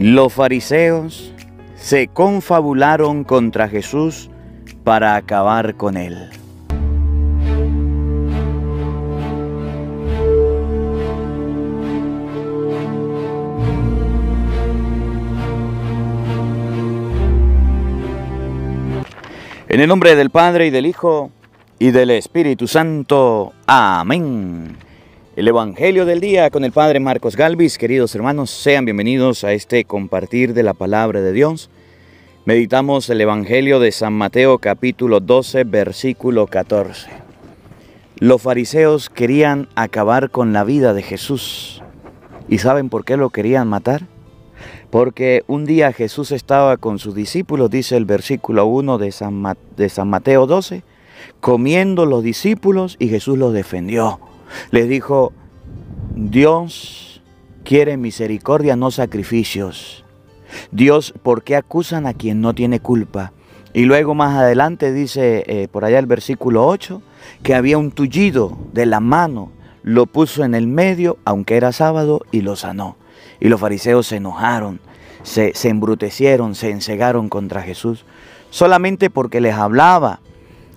Los fariseos se confabularon contra Jesús para acabar con él. En el nombre del Padre, y del Hijo, y del Espíritu Santo. Amén. El Evangelio del día con el Padre Marcos Galvis. Queridos hermanos, sean bienvenidos a este compartir de la Palabra de Dios. Meditamos el Evangelio de San Mateo, capítulo 12, versículo 14. Los fariseos querían acabar con la vida de Jesús. ¿Y saben por qué lo querían matar? Porque un día Jesús estaba con sus discípulos, dice el versículo 1 de San Mateo 12, comiendo los discípulos, y Jesús los defendió. Les dijo: Dios quiere misericordia, no sacrificios. Dios, ¿por qué acusan a quien no tiene culpa? Y luego más adelante dice por allá el versículo 8, que había un tullido de la mano, lo puso en el medio, aunque era sábado, y lo sanó. Y los fariseos se enojaron, se embrutecieron, se encegaron contra Jesús, solamente porque les hablaba,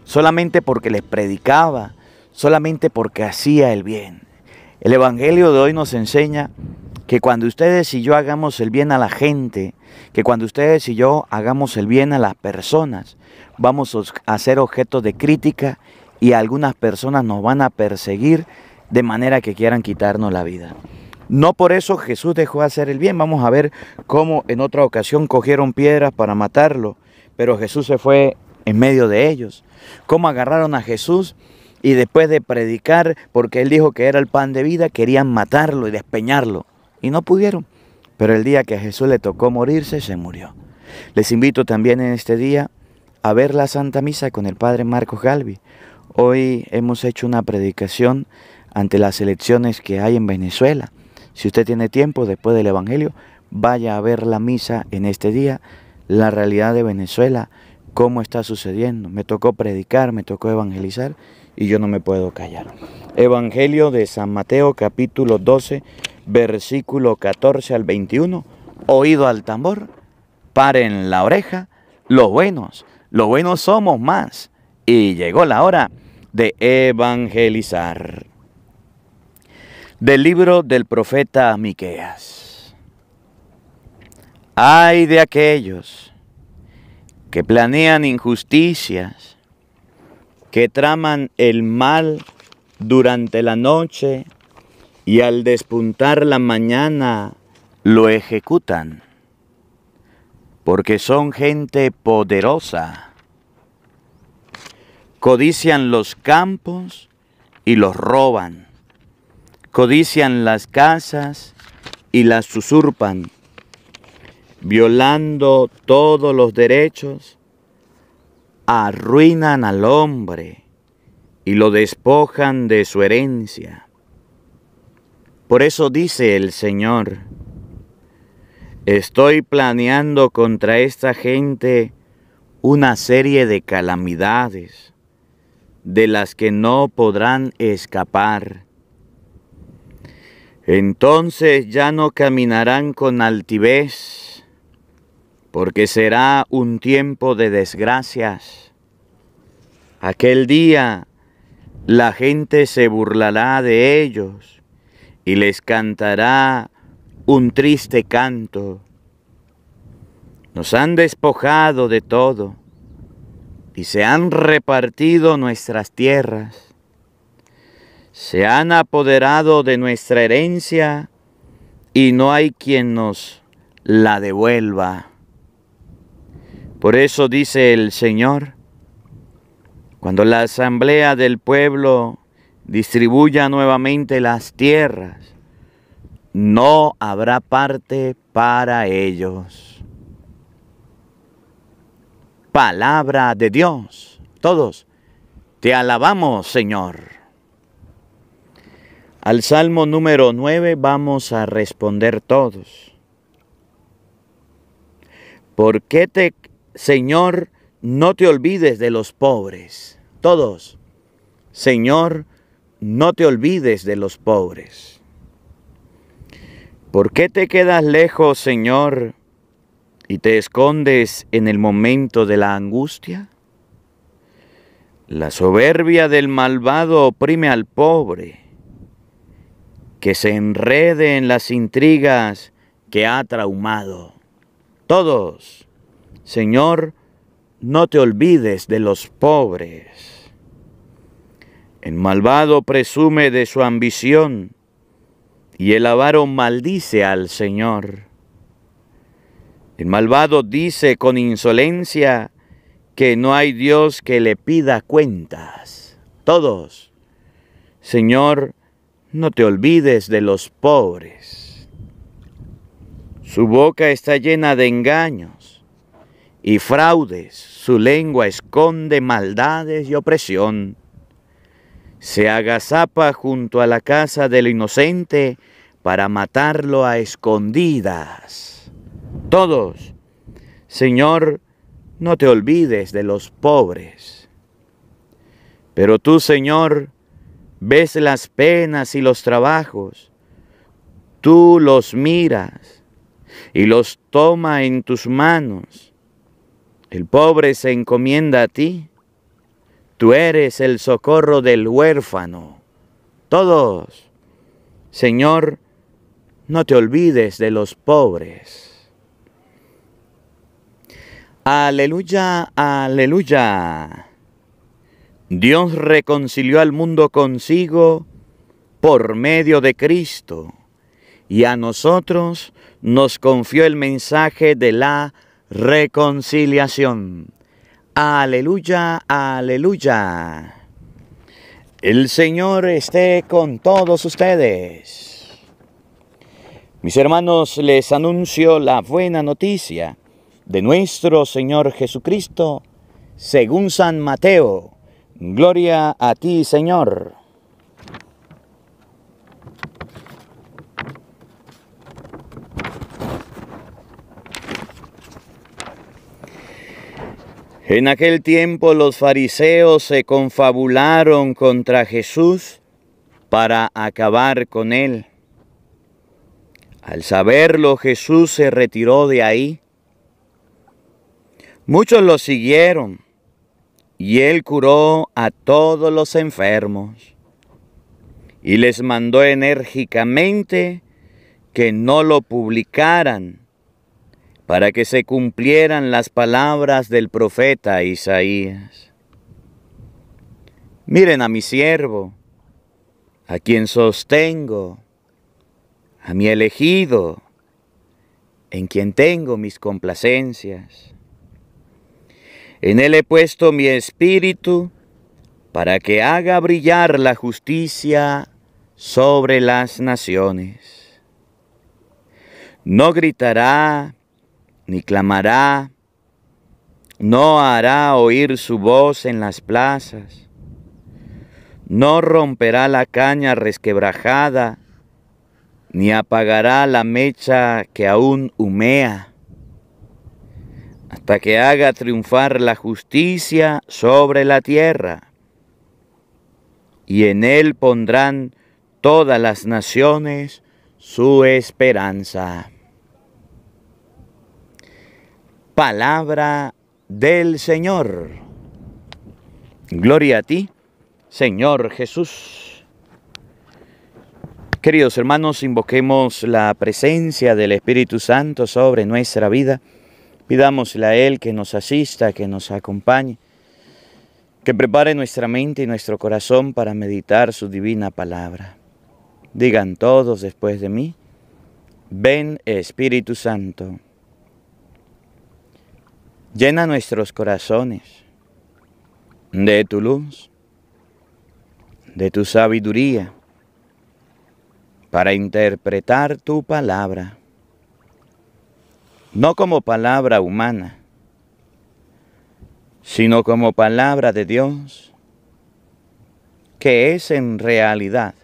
solamente porque les predicaba, solamente porque hacía el bien. El Evangelio de hoy nos enseña que cuando ustedes y yo hagamos el bien a la gente, que cuando ustedes y yo hagamos el bien a las personas, vamos a ser objeto de crítica y algunas personas nos van a perseguir de manera que quieran quitarnos la vida. No por eso Jesús dejó de hacer el bien. Vamos a ver cómo en otra ocasión cogieron piedras para matarlo, pero Jesús se fue en medio de ellos. Cómo agarraron a Jesús y después de predicar, porque él dijo que era el pan de vida, querían matarlo y despeñarlo. Y no pudieron. Pero el día que a Jesús le tocó morirse, se murió. Les invito también en este día a ver la Santa Misa con el Padre Marcos Galvis. Hoy hemos hecho una predicación ante las elecciones que hay en Venezuela. Si usted tiene tiempo, después del Evangelio, vaya a ver la misa en este día, la realidad de Venezuela, cómo está sucediendo. Me tocó predicar, me tocó evangelizar y yo no me puedo callar. Evangelio de San Mateo, capítulo 12, versículo 14 al 21. Oído al tambor, paren la oreja, los buenos somos más. Y llegó la hora de evangelizar. Del libro del profeta Miqueas. Ay de aquellos que planean injusticias, que traman el mal durante la noche y al despuntar la mañana lo ejecutan, porque son gente poderosa. Codician los campos y los roban. Codician las casas y las usurpan, violando todos los derechos, arruinan al hombre y lo despojan de su herencia. Por eso dice el Señor: estoy planeando contra esta gente una serie de calamidades de las que no podrán escapar. Entonces ya no caminarán con altivez, porque será un tiempo de desgracias. Aquel día la gente se burlará de ellos y les cantará un triste canto. Nos han despojado de todo y se han repartido nuestras tierras. Se han apoderado de nuestra herencia y no hay quien nos la devuelva. Por eso dice el Señor: cuando la asamblea del pueblo distribuya nuevamente las tierras, no habrá parte para ellos. Palabra de Dios. Todos te alabamos, Señor. Al Salmo número 9 vamos a responder todos. ¿Por qué Señor, no te olvides de los pobres? Todos. Señor, no te olvides de los pobres. ¿Por qué te quedas lejos, Señor, y te escondes en el momento de la angustia? La soberbia del malvado oprime al pobre, que se enrede en las intrigas que ha traumado. Todos, Señor, no te olvides de los pobres. El malvado presume de su ambición y el avaro maldice al Señor. El malvado dice con insolencia que no hay Dios que le pida cuentas. Todos, Señor, no te olvides de los pobres. Su boca está llena de engaños y fraudes, su lengua esconde maldades y opresión. Se agazapa junto a la casa del inocente para matarlo a escondidas. Todos, Señor, no te olvides de los pobres. Pero tú, Señor, ves las penas y los trabajos. Tú los miras y los toma en tus manos. El pobre se encomienda a ti. Tú eres el socorro del huérfano. Todos, Señor, no te olvides de los pobres. Aleluya, aleluya. Dios reconcilió al mundo consigo por medio de Cristo, y a nosotros nos confió el mensaje de la reconciliación. Aleluya, aleluya. El Señor esté con todos ustedes. Mis hermanos, les anuncio la buena noticia de nuestro Señor Jesucristo, según San Mateo. Gloria a ti, Señor. En aquel tiempo los fariseos se confabularon contra Jesús para acabar con él. Al saberlo, Jesús se retiró de ahí. Muchos lo siguieron, y él curó a todos los enfermos, y les mandó enérgicamente que no lo publicaran, para que se cumplieran las palabras del profeta Isaías. Miren a mi siervo, a quien sostengo, a mi elegido, en quien tengo mis complacencias. En él he puesto mi espíritu para que haga brillar la justicia sobre las naciones. No gritará ni clamará, no hará oír su voz en las plazas, no romperá la caña resquebrajada, ni apagará la mecha que aún humea, hasta que haga triunfar la justicia sobre la tierra, y en él pondrán todas las naciones su esperanza. Palabra del Señor. Gloria a ti, Señor Jesús. Queridos hermanos, invoquemos la presencia del Espíritu Santo sobre nuestra vida. Pidámosle a Él que nos asista, que nos acompañe, que prepare nuestra mente y nuestro corazón para meditar su divina palabra. Digan todos después de mí: ven, Espíritu Santo. Llena nuestros corazones de tu luz, de tu sabiduría, para interpretar tu palabra, no como palabra humana, sino como palabra de Dios, que es en realidad,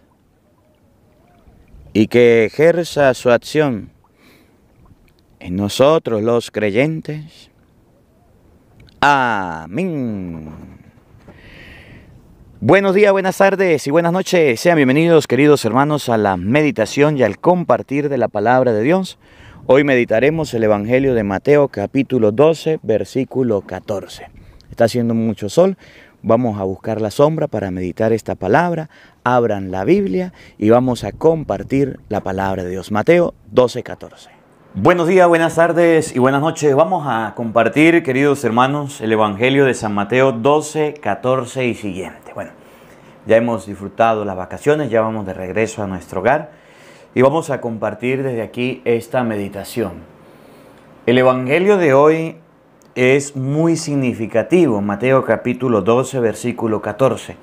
y que ejerza su acción en nosotros los creyentes. Amén. Buenos días, buenas tardes y buenas noches. Sean bienvenidos, queridos hermanos, a la meditación y al compartir de la palabra de Dios. Hoy meditaremos el Evangelio de Mateo, capítulo 12, versículo 14. Está haciendo mucho sol. Vamos a buscar la sombra para meditar esta palabra. Abran la Biblia y vamos a compartir la palabra de Dios. Mateo 12, 14. Buenos días, buenas tardes y buenas noches. Vamos a compartir, queridos hermanos, el Evangelio de San Mateo 12, 14 y siguiente. Bueno, ya hemos disfrutado las vacaciones, ya vamos de regreso a nuestro hogar y vamos a compartir desde aquí esta meditación. El Evangelio de hoy es muy significativo, Mateo capítulo 12, versículo 14.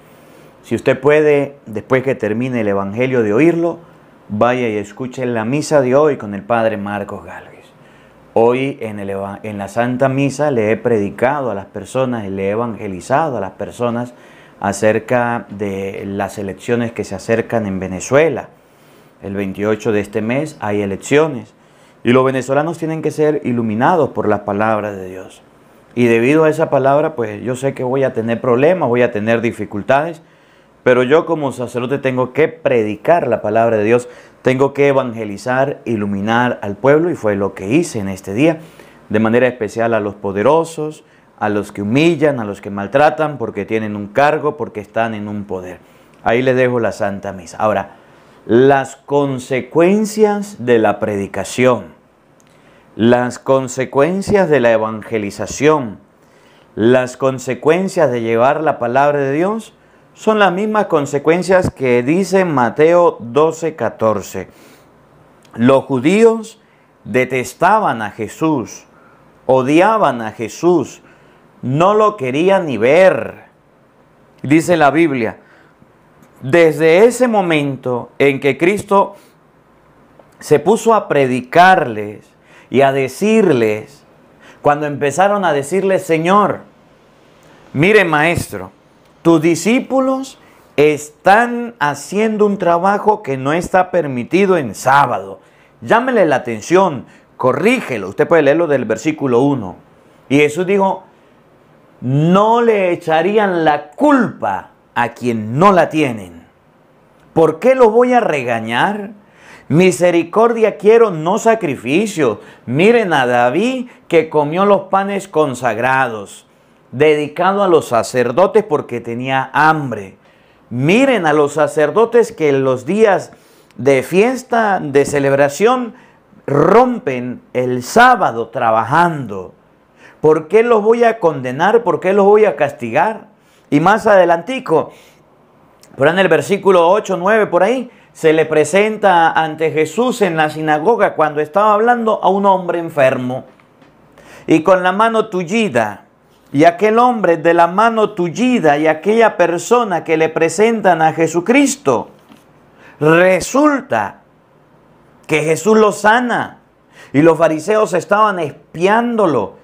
Si usted puede, después que termine el Evangelio de oírlo, vaya y escuche la misa de hoy con el Padre Marcos Galvez. Hoy en la Santa Misa le he predicado a las personas y le he evangelizado a las personas acerca de las elecciones que se acercan en Venezuela. El 28 de este mes hay elecciones y los venezolanos tienen que ser iluminados por la palabra de Dios. Y debido a esa palabra, pues yo sé que voy a tener problemas, voy a tener dificultades, pero yo como sacerdote tengo que predicar la palabra de Dios, tengo que evangelizar, iluminar al pueblo, y fue lo que hice en este día, de manera especial a los poderosos, a los que humillan, a los que maltratan porque tienen un cargo, porque están en un poder. Ahí les dejo la Santa Misa. Ahora, las consecuencias de la predicación, las consecuencias de la evangelización, las consecuencias de llevar la palabra de Dios, son las mismas consecuencias que dice Mateo 12, 14. Los judíos detestaban a Jesús, odiaban a Jesús, no lo querían ni ver. Dice la Biblia, desde ese momento en que Cristo se puso a predicarles y a decirles, cuando empezaron a decirles, Señor, mire maestro, tus discípulos están haciendo un trabajo que no está permitido en sábado. Llámele la atención, corrígelo. Usted puede leerlo del versículo 1. Y Jesús dijo, no le echarían la culpa a quien no la tienen. ¿Por qué los voy a regañar? Misericordia quiero, no sacrificio. Miren a David que comió los panes consagrados, dedicado a los sacerdotes porque tenía hambre. Miren a los sacerdotes que en los días de fiesta, de celebración, rompen el sábado trabajando. ¿Por qué los voy a condenar? ¿Por qué los voy a castigar? Y más adelantico, por ahí en el versículo 8, 9, por ahí, se le presenta ante Jesús en la sinagoga cuando estaba hablando a un hombre enfermo y con la mano tullida. Y aquel hombre de la mano tullida y aquella persona que le presentan a Jesucristo, resulta que Jesús lo sana. Y los fariseos estaban espiándolo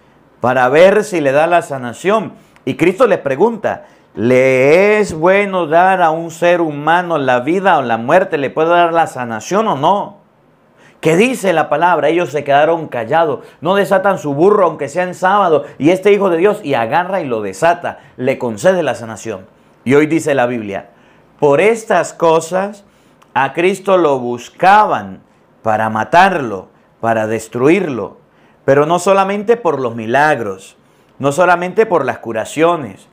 para ver si le da la sanación. Y Cristo les pregunta, ¿le es bueno dar a un ser humano la vida o la muerte? ¿Le puede dar la sanación o no? ¿Qué dice la palabra? Ellos se quedaron callados, no desatan su burro aunque sea en sábado, y este Hijo de Dios y agarra y lo desata, le concede la sanación. Y hoy dice la Biblia, por estas cosas a Cristo lo buscaban para matarlo, para destruirlo, pero no solamente por los milagros, no solamente por las curaciones,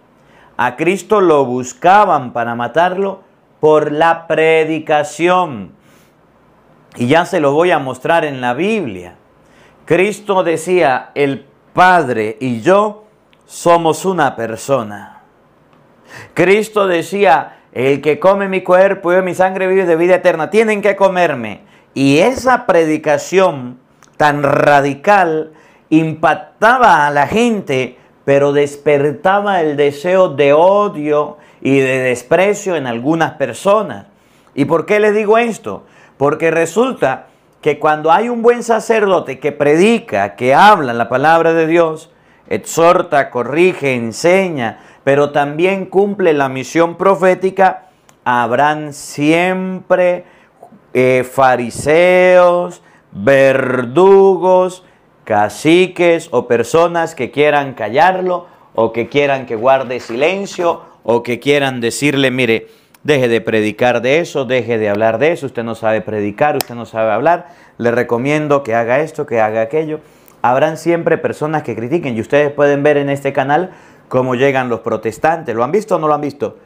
a Cristo lo buscaban para matarlo por la predicación. Y ya se lo voy a mostrar en la Biblia. Cristo decía, el Padre y yo somos una persona. Cristo decía, el que come mi cuerpo y bebe mi sangre vive de vida eterna. Tienen que comerme. Y esa predicación tan radical impactaba a la gente, pero despertaba el deseo de odio y de desprecio en algunas personas. ¿Y por qué les digo esto? Porque resulta que cuando hay un buen sacerdote que predica, que habla la palabra de Dios, exhorta, corrige, enseña, pero también cumple la misión profética, habrán siempre fariseos, verdugos, caciques o personas que quieran callarlo o que quieran que guarde silencio o que quieran decirle, mire, deje de predicar de eso, deje de hablar de eso, usted no sabe predicar, usted no sabe hablar, le recomiendo que haga esto, que haga aquello. Habrán siempre personas que critiquen y ustedes pueden ver en este canal cómo llegan los protestantes. ¿Lo han visto o no lo han visto?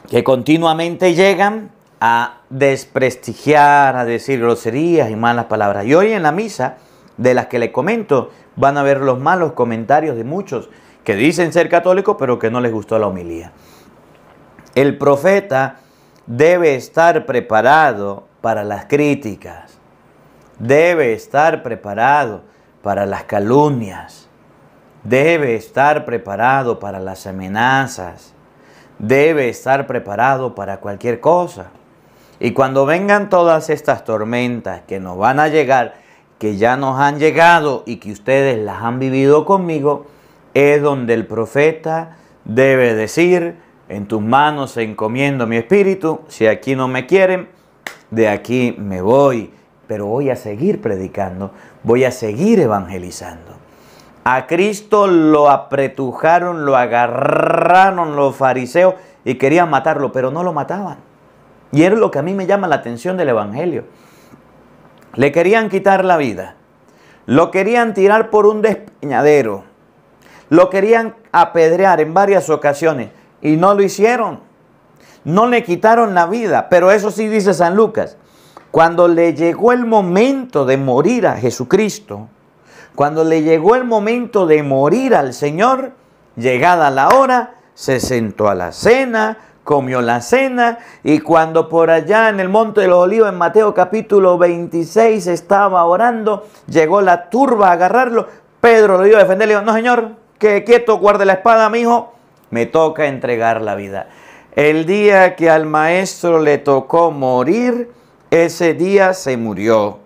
Que continuamente llegan a desprestigiar, a decir groserías y malas palabras. Y hoy en la misa, de las que le comento, van a ver los malos comentarios de muchos que dicen ser católicos, pero que no les gustó la homilía. El profeta debe estar preparado para las críticas, debe estar preparado para las calumnias, debe estar preparado para las amenazas, debe estar preparado para cualquier cosa. Y cuando vengan todas estas tormentas que nos van a llegar, que ya nos han llegado y que ustedes las han vivido conmigo, es donde el profeta debe decir: en tus manos encomiendo mi espíritu, si aquí no me quieren, de aquí me voy, pero voy a seguir predicando, voy a seguir evangelizando. A Cristo lo apretujaron, lo agarraron los fariseos y querían matarlo, pero no lo mataban. Y es lo que a mí me llama la atención del evangelio. Le querían quitar la vida, lo querían tirar por un despeñadero, lo querían apedrear en varias ocasiones y no lo hicieron. No le quitaron la vida, pero eso sí dice San Lucas. Cuando le llegó el momento de morir a Jesucristo, cuando le llegó el momento de morir al Señor, llegada la hora, se sentó a la cena, comió la cena, y cuando por allá en el Monte de los Olivos, en Mateo capítulo 26, estaba orando, llegó la turba a agarrarlo. Pedro lo iba a defender, le dijo: no, señor, que quieto, guarde la espada, mi hijo, me toca entregar la vida. El día que al maestro le tocó morir, ese día se murió.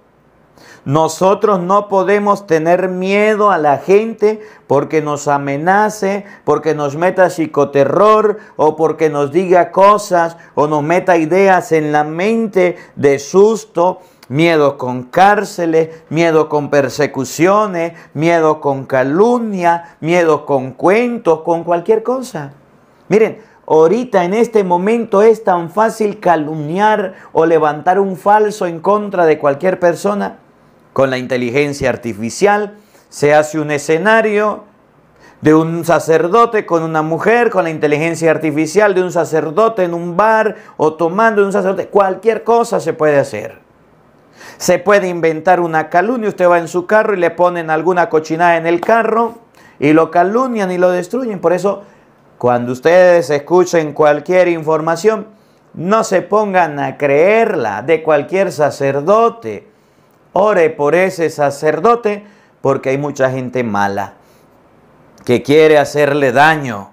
Nosotros no podemos tener miedo a la gente porque nos amenace, porque nos meta psicoterror o porque nos diga cosas o nos meta ideas en la mente de susto. Miedo con cárceles, miedo con persecuciones, miedo con calumnia, miedo con cuentos, con cualquier cosa. Miren, ahorita en este momento es tan fácil calumniar o levantar un falso en contra de cualquier persona. Con la inteligencia artificial se hace un escenario de un sacerdote con una mujer, con la inteligencia artificial de un sacerdote en un bar o tomando de un sacerdote. Cualquier cosa se puede hacer. Se puede inventar una calumnia. Usted va en su carro y le ponen alguna cochinada en el carro y lo calumnian y lo destruyen. Por eso, cuando ustedes escuchen cualquier información, no se pongan a creerla de cualquier sacerdote. Ore por ese sacerdote, porque hay mucha gente mala que quiere hacerle daño,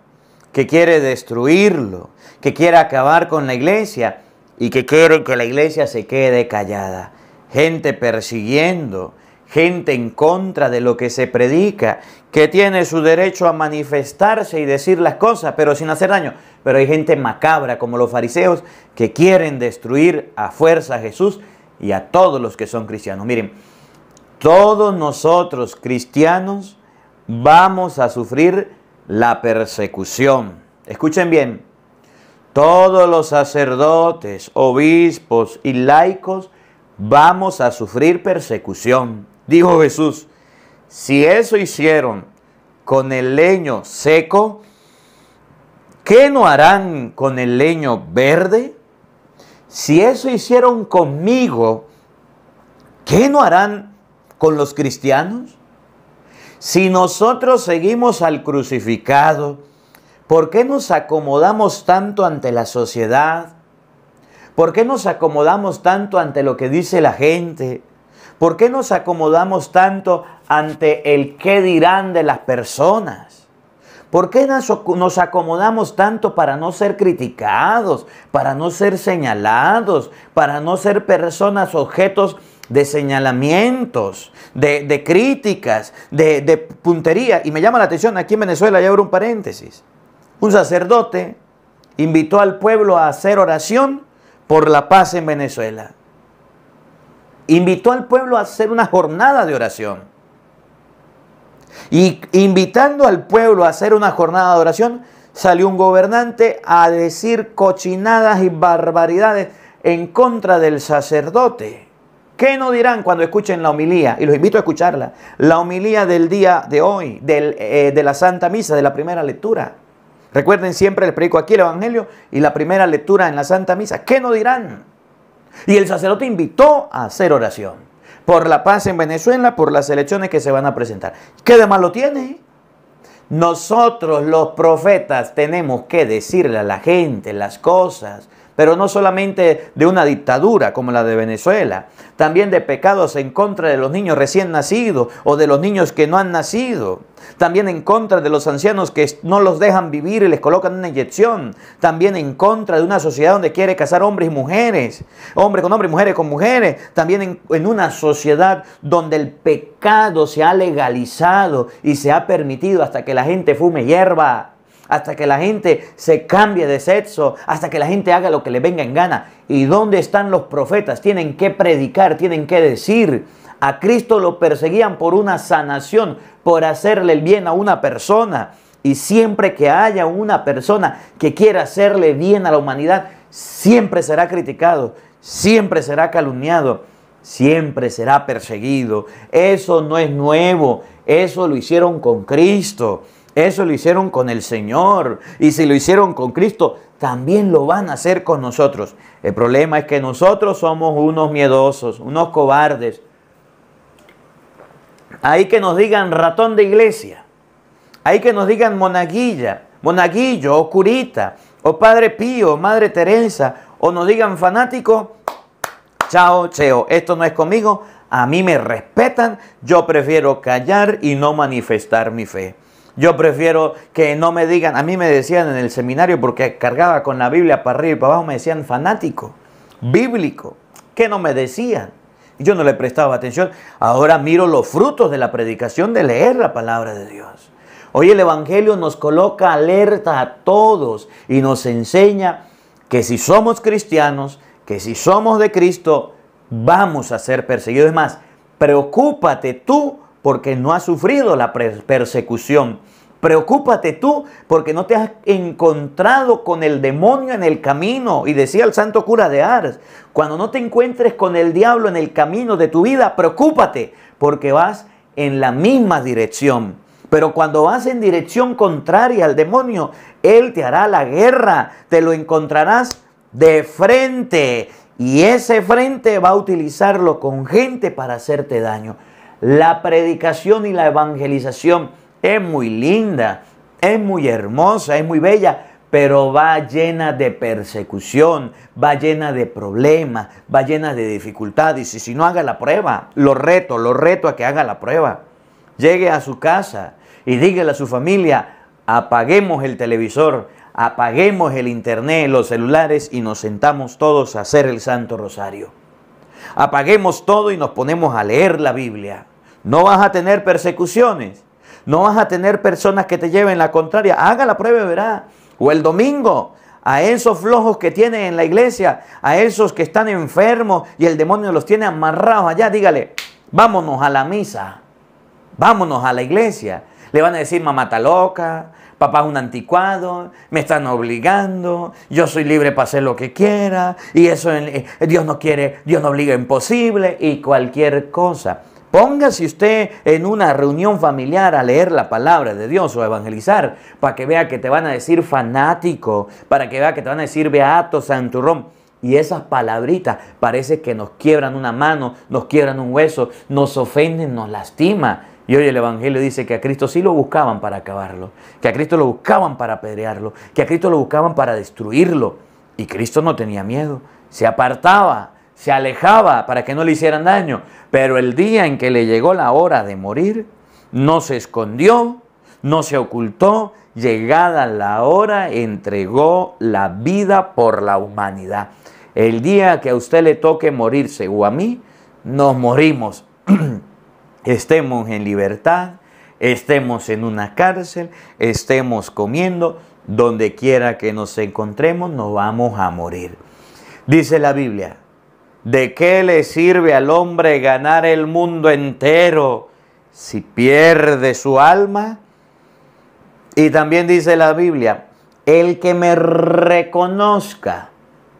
que quiere destruirlo, que quiere acabar con la iglesia y que quiere que la iglesia se quede callada. Gente persiguiendo, gente en contra de lo que se predica, que tiene su derecho a manifestarse y decir las cosas, pero sin hacer daño. Pero hay gente macabra como los fariseos que quieren destruir a fuerza a Jesús y a todos los que son cristianos. Miren, todos nosotros cristianos vamos a sufrir la persecución. Escuchen bien, todos los sacerdotes, obispos y laicos vamos a sufrir persecución. Dijo Jesús: si eso hicieron con el leño seco, ¿qué no harán con el leño verde? Si eso hicieron conmigo, ¿qué no harán con los cristianos? Si nosotros seguimos al crucificado, ¿por qué nos acomodamos tanto ante la sociedad? ¿Por qué nos acomodamos tanto ante lo que dice la gente? ¿Por qué nos acomodamos tanto ante el qué dirán de las personas? ¿Por qué nos acomodamos tanto para no ser criticados, para no ser señalados, para no ser personas objetos de señalamientos, de críticas, de puntería? Y me llama la atención, aquí en Venezuela, ya abro un paréntesis, un sacerdote invitó al pueblo a hacer oración por la paz en Venezuela. Invitó al pueblo a hacer una jornada de oración. Y invitando al pueblo a hacer una jornada de oración, salió un gobernante a decir cochinadas y barbaridades en contra del sacerdote. ¿Qué no dirán cuando escuchen la homilía? Y los invito a escucharla. La homilía del día de hoy, de la Santa Misa, de la primera lectura. Recuerden, siempre les predico aquí el Evangelio y la primera lectura en la Santa Misa. ¿Qué no dirán? Y el sacerdote invitó a hacer oración por la paz en Venezuela, por las elecciones que se van a presentar. ¿Qué de malo tiene? Nosotros los profetas tenemos que decirle a la gente las cosas, pero no solamente de una dictadura como la de Venezuela, también de pecados en contra de los niños recién nacidos o de los niños que no han nacido, también en contra de los ancianos que no los dejan vivir y les colocan una inyección, también en contra de una sociedad donde quiere casar hombres y mujeres, hombres con hombres, mujeres con mujeres, también en una sociedad donde el pecado se ha legalizado y se ha permitido hasta que la gente fume hierba, hasta que la gente se cambie de sexo, hasta que la gente haga lo que le venga en gana. ¿Y dónde están los profetas? Tienen que predicar, tienen que decir. A Cristo lo perseguían por una sanación, por hacerle el bien a una persona. Y siempre que haya una persona que quiera hacerle bien a la humanidad, siempre será criticado, siempre será calumniado, siempre será perseguido. Eso no es nuevo, eso lo hicieron con Cristo. Eso lo hicieron con el Señor. Y si lo hicieron con Cristo, también lo van a hacer con nosotros. El problema es que nosotros somos unos miedosos, unos cobardes. Ahí que nos digan ratón de iglesia. Ahí que nos digan monaguillo o curita, o Padre Pío, Madre Teresa, o nos digan fanático. Chao, cheo, esto no es conmigo. A mí me respetan. Yo prefiero callar y no manifestar mi fe. Yo prefiero que no me digan, a mí me decían en el seminario, porque cargaba con la Biblia para arriba y para abajo, me decían fanático, bíblico. ¿Qué no me decían? Yo no le prestaba atención. Ahora miro los frutos de la predicación, de leer la palabra de Dios. Hoy el Evangelio nos coloca alerta a todos y nos enseña que si somos cristianos, que si somos de Cristo, vamos a ser perseguidos. Es más, preocúpate tú porque no has sufrido la persecución. Preocúpate tú porque no te has encontrado con el demonio en el camino. Y decía el santo cura de Ars, cuando no te encuentres con el diablo en el camino de tu vida, preocúpate porque vas en la misma dirección. Pero cuando vas en dirección contraria al demonio, él te hará la guerra, te lo encontrarás de frente. Y ese frente va a utilizarlo con gente para hacerte daño. La predicación y la evangelización es muy linda, es muy hermosa, es muy bella, pero va llena de persecución, va llena de problemas, va llena de dificultades. Y si no, haga la prueba, lo reto a que haga la prueba. Llegue a su casa y dígale a su familia, apaguemos el televisor, apaguemos el internet, los celulares y nos sentamos todos a hacer el Santo Rosario. Apaguemos todo y nos ponemos a leer la Biblia. No vas a tener persecuciones. No vas a tener personas que te lleven la contraria. Haga la prueba y verá. O el domingo, a esos flojos que tienen en la iglesia, a esos que están enfermos y el demonio los tiene amarrados allá, dígale, vámonos a la misa. Vámonos a la iglesia. Le van a decir, mamá está loca, papá es un anticuado, me están obligando, yo soy libre para hacer lo que quiera, y eso Dios no quiere, Dios no obliga, imposible, y cualquier cosa. Póngase usted en una reunión familiar a leer la palabra de Dios o a evangelizar, para que vea que te van a decir fanático, para que vea que te van a decir beato, santurrón. Y esas palabritas parece que nos quiebran una mano, nos quiebran un hueso, nos ofenden, nos lastima. Y hoy el Evangelio dice que a Cristo sí lo buscaban para acabarlo, que a Cristo lo buscaban para apedrearlo, que a Cristo lo buscaban para destruirlo. Y Cristo no tenía miedo, se apartaba, se alejaba para que no le hicieran daño. Pero el día en que le llegó la hora de morir, no se escondió, no se ocultó. Llegada la hora, entregó la vida por la humanidad. El día que a usted le toque morirse o a mí, nos morimos. Estemos en libertad, estemos en una cárcel, estemos comiendo, donde quiera que nos encontremos, nos vamos a morir. Dice la Biblia, ¿de qué le sirve al hombre ganar el mundo entero si pierde su alma? Y también dice la Biblia, El que me reconozca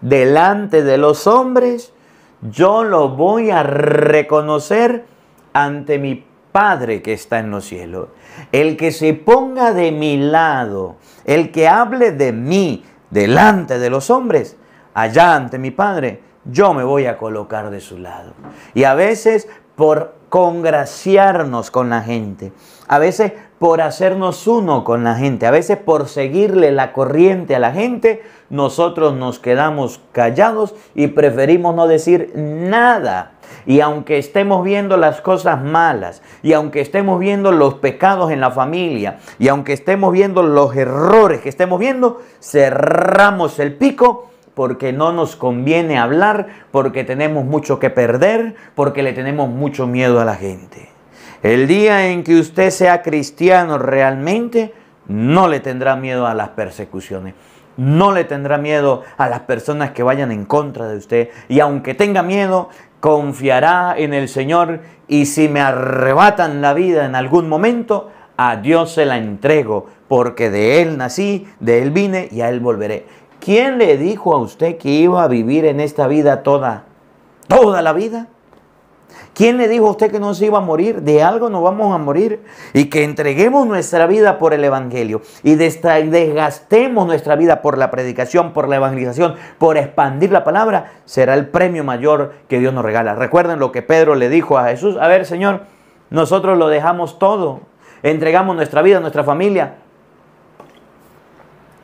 delante de los hombres, yo lo voy a reconocer ante mi Padre que está en los cielos. El que se ponga de mi lado, el que hable de mí delante de los hombres, allá ante mi Padre, yo me voy a colocar de su lado. Y a veces por congraciarnos con la gente, a veces por hacernos uno con la gente, a veces por seguirle la corriente a la gente, nosotros nos quedamos callados y preferimos no decir nada. Y aunque estemos viendo las cosas malas, y aunque estemos viendo los pecados en la familia, y aunque estemos viendo los errores que estemos viendo, cerramos el pico porque no nos conviene hablar, porque tenemos mucho que perder, porque le tenemos mucho miedo a la gente. El día en que usted sea cristiano realmente, no le tendrá miedo a las persecuciones. No le tendrá miedo a las personas que vayan en contra de usted. Y aunque tenga miedo, confiará en el Señor. Y si me arrebatan la vida en algún momento, a Dios se la entrego. Porque de Él nací, de Él vine y a Él volveré. ¿Quién le dijo a usted que iba a vivir en esta vida toda la vida? ¿Quién le dijo a usted que no se iba a morir? De algo nos vamos a morir. Y que entreguemos nuestra vida por el Evangelio. Y desgastemos nuestra vida por la predicación, por la evangelización, por expandir la palabra. Será el premio mayor que Dios nos regala. Recuerden lo que Pedro le dijo a Jesús. A ver, Señor, nosotros lo dejamos todo. Entregamos nuestra vida, nuestra familia,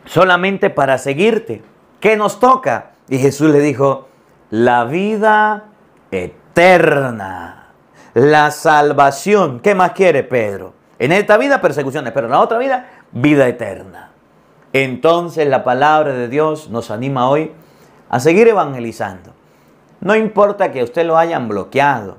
solamente para seguirte. ¿Qué nos toca? Y Jesús le dijo, la vida eterna, la salvación. ¿Qué más quiere Pedro? En esta vida persecuciones, pero en la otra vida, vida eterna. Entonces la palabra de Dios nos anima hoy a seguir evangelizando. No importa que a usted lo hayan bloqueado.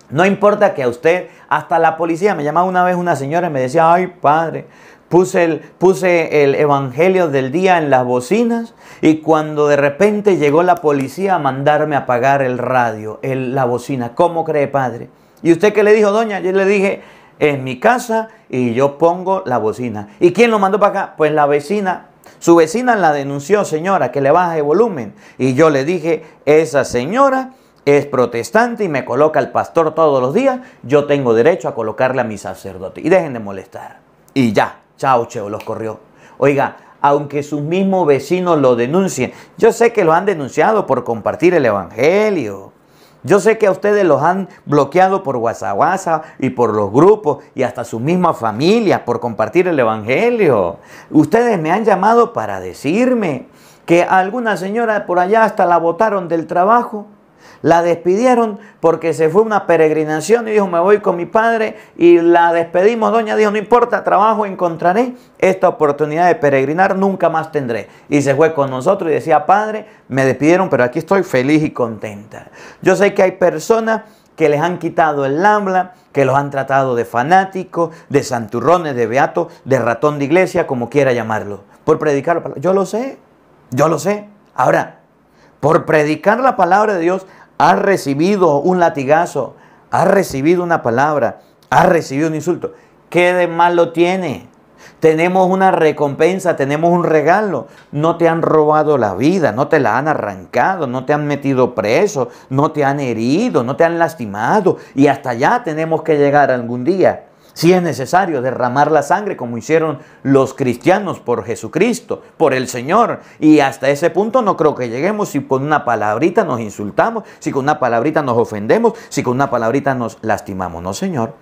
No importa que a usted, hasta la policía, me llamaba una vez una señora y me decía, ay padre, puse el evangelio del día en las bocinas y cuando de repente llegó la policía a mandarme a apagar el radio, la bocina. ¿Cómo cree, padre? ¿Y usted qué le dijo, doña? Yo le dije, en mi casa y yo pongo la bocina. ¿Y quién lo mandó para acá? Pues la vecina. Su vecina la denunció, señora, que le baje volumen. Y yo le dije, esa señora es protestante y me coloca al pastor todos los días. Yo tengo derecho a colocarle a mi sacerdote. Y dejen de molestar. Y ya. Chao, cheo, los corrió. Oiga, aunque sus mismos vecinos lo denuncien, yo sé que lo han denunciado por compartir el evangelio. Yo sé que a ustedes los han bloqueado por WhatsApp y por los grupos y hasta sus mismas familias por compartir el evangelio. Ustedes me han llamado para decirme que a alguna señora por allá hasta la botaron del trabajo. La despidieron porque se fue a una peregrinación y dijo, me voy con mi padre, y la despedimos. Doña dijo, no importa, trabajo encontraré, esta oportunidad de peregrinar nunca más tendré. Y se fue con nosotros y decía, padre, me despidieron, pero aquí estoy feliz y contenta. Yo sé que hay personas que les han quitado el habla, que los han tratado de fanáticos, de santurrones, de beatos, de ratón de iglesia, como quiera llamarlo, por predicar la palabra. Yo lo sé. Ahora, por predicar la palabra de Dios, has recibido un latigazo, has recibido una palabra, has recibido un insulto. ¿Qué de malo tiene? Tenemos una recompensa, tenemos un regalo. No te han robado la vida, no te la han arrancado, no te han metido preso, no te han herido, no te han lastimado. Y hasta allá tenemos que llegar algún día. Si es necesario derramar la sangre como hicieron los cristianos por Jesucristo, por el Señor. Y hasta ese punto no creo que lleguemos si con una palabrita nos insultamos, si con una palabrita nos ofendemos, si con una palabrita nos lastimamos. No, Señor.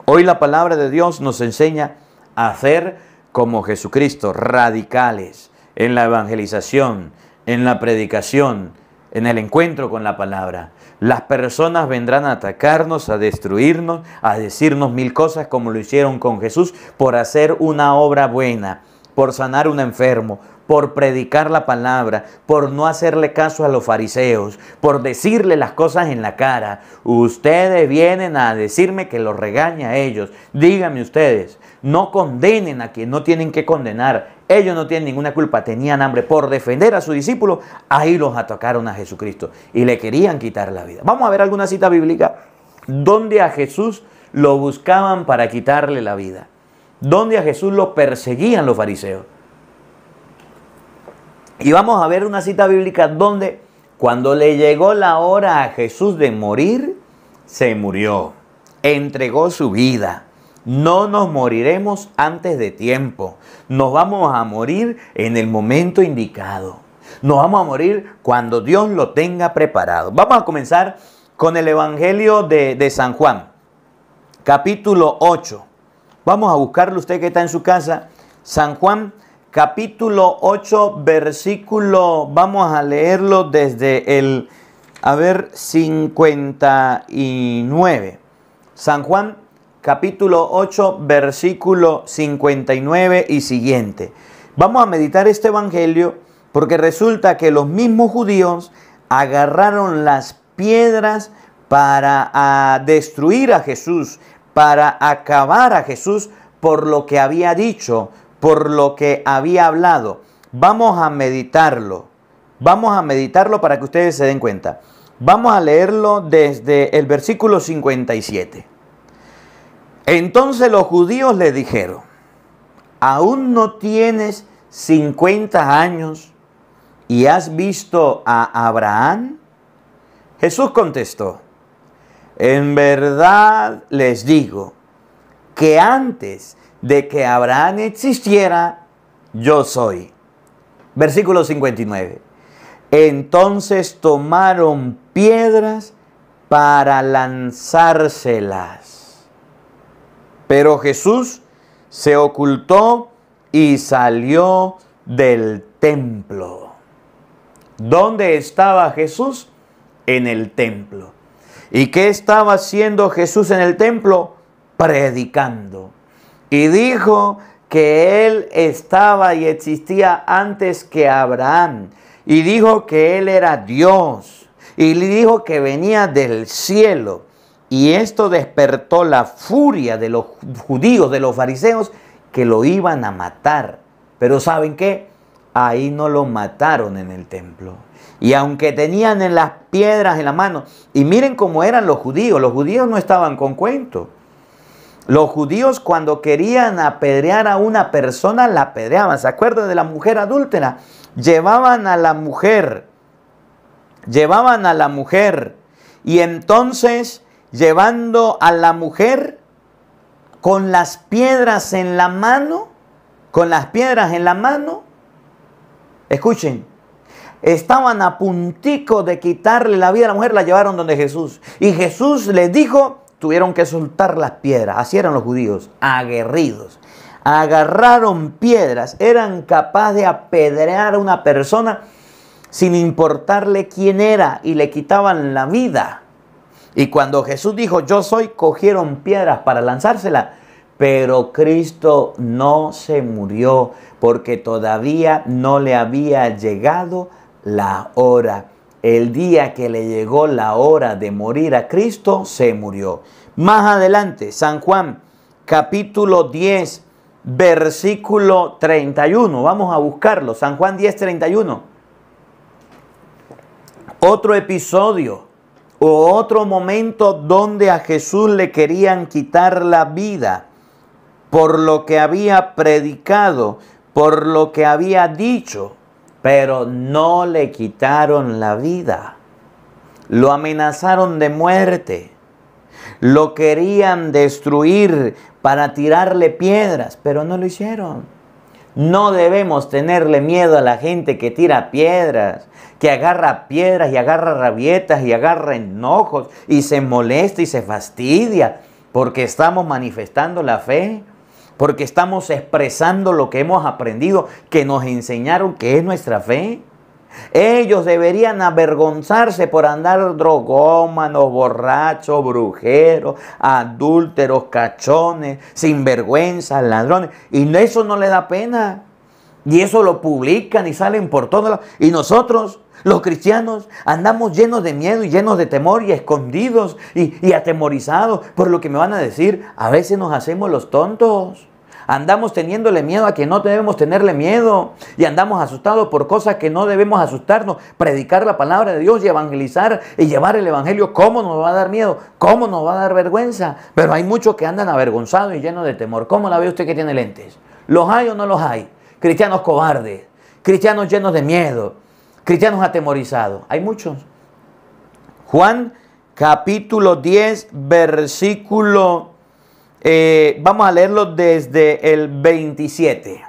Hoy la palabra de Dios nos enseña a hacer como Jesucristo, radicales en la evangelización, en la predicación, en el encuentro con la palabra. Las personas vendrán a atacarnos, a destruirnos, a decirnos mil cosas como lo hicieron con Jesús por hacer una obra buena, por sanar un enfermo, por predicar la palabra, por no hacerle caso a los fariseos, por decirle las cosas en la cara. Ustedes vienen a decirme que los regañe a ellos. Díganme ustedes, no condenen a quien no tienen que condenar. Ellos no tienen ninguna culpa, tenían hambre. Por defender a su discípulo, ahí los atacaron a Jesucristo y le querían quitar la vida. Vamos a ver alguna cita bíblica donde a Jesús lo buscaban para quitarle la vida, donde a Jesús lo perseguían los fariseos. Y vamos a ver una cita bíblica donde cuando le llegó la hora a Jesús de morir, se murió, entregó su vida. No nos moriremos antes de tiempo. Nos vamos a morir en el momento indicado. Nos vamos a morir cuando Dios lo tenga preparado. Vamos a comenzar con el Evangelio de San Juan, capítulo 8. Vamos a buscarlo usted que está en su casa. San Juan, capítulo 8, versículo, vamos a leerlo desde el, 59. San Juan, capítulo 8, versículo 59 y siguiente. Vamos a meditar este evangelio porque resulta que los mismos judíos agarraron las piedras para destruir a Jesús, para acabar a Jesús por lo que había dicho, por lo que había hablado. Vamos a meditarlo para que ustedes se den cuenta. Vamos a leerlo desde el versículo 57. Entonces los judíos le dijeron: ¿aún no tienes 50 años y has visto a Abraham? Jesús contestó: en verdad les digo que antes de que Abraham existiera, yo soy. Versículo 59. Entonces tomaron piedras para lanzárselas. Pero Jesús se ocultó y salió del templo. ¿Dónde estaba Jesús? En el templo. ¿Y qué estaba haciendo Jesús en el templo? Predicando. Y dijo que Él estaba y existía antes que Abraham. Y dijo que Él era Dios. Y le dijo que venía del cielo. Y esto despertó la furia de los judíos, de los fariseos, que lo iban a matar. Pero ¿saben qué? Ahí no lo mataron en el templo. Y aunque tenían en las piedras en la mano, y miren cómo eran los judíos no estaban con cuento. Los judíos cuando querían apedrear a una persona, la apedreaban. ¿Se acuerdan de la mujer adúltera? Llevaban a la mujer. Y entonces, llevando a la mujer con las piedras en la mano, escuchen, estaban a puntico de quitarle la vida a la mujer, la llevaron donde Jesús. Y Jesús les dijo, tuvieron que soltar las piedras. Así eran los judíos, aguerridos. Agarraron piedras, eran capaces de apedrear a una persona sin importarle quién era y le quitaban la vida. Y cuando Jesús dijo, yo soy, cogieron piedras para lanzársela. Pero Cristo no se murió porque todavía no le había llegado la hora. El día que le llegó la hora de morir a Cristo, se murió. Más adelante, San Juan, capítulo 10, versículo 31. Vamos a buscarlo. San Juan 10, 31. Otro episodio o otro momento donde a Jesús le querían quitar la vida por lo que había predicado, por lo que había dicho, pero no le quitaron la vida. Lo amenazaron de muerte. Lo querían destruir para tirarle piedras, pero no lo hicieron. No debemos tenerle miedo a la gente que tira piedras, que agarra piedras y agarra rabietas y agarra enojos y se molesta y se fastidia porque estamos manifestando la fe. Porque estamos expresando lo que hemos aprendido, que nos enseñaron que es nuestra fe. Ellos deberían avergonzarse por andar drogómanos, borrachos, brujeros, adúlteros, cachones, sinvergüenzas, ladrones. Y eso no les da pena. Y eso lo publican y salen por todos lados. Y nosotros, los cristianos, andamos llenos de miedo y llenos de temor y escondidos y atemorizados por lo que me van a decir. A veces nos hacemos los tontos. Andamos teniéndole miedo a que no debemos tenerle miedo. Y andamos asustados por cosas que no debemos asustarnos. Predicar la palabra de Dios y evangelizar y llevar el evangelio. ¿Cómo nos va a dar miedo? ¿Cómo nos va a dar vergüenza? Pero hay muchos que andan avergonzados y llenos de temor. ¿Cómo la ve usted que tiene lentes? ¿Los hay o no los hay? Cristianos cobardes cristianos llenos de miedo, cristianos atemorizados. Hay muchos. Juan capítulo 10, versículo, vamos a leerlo desde el 27.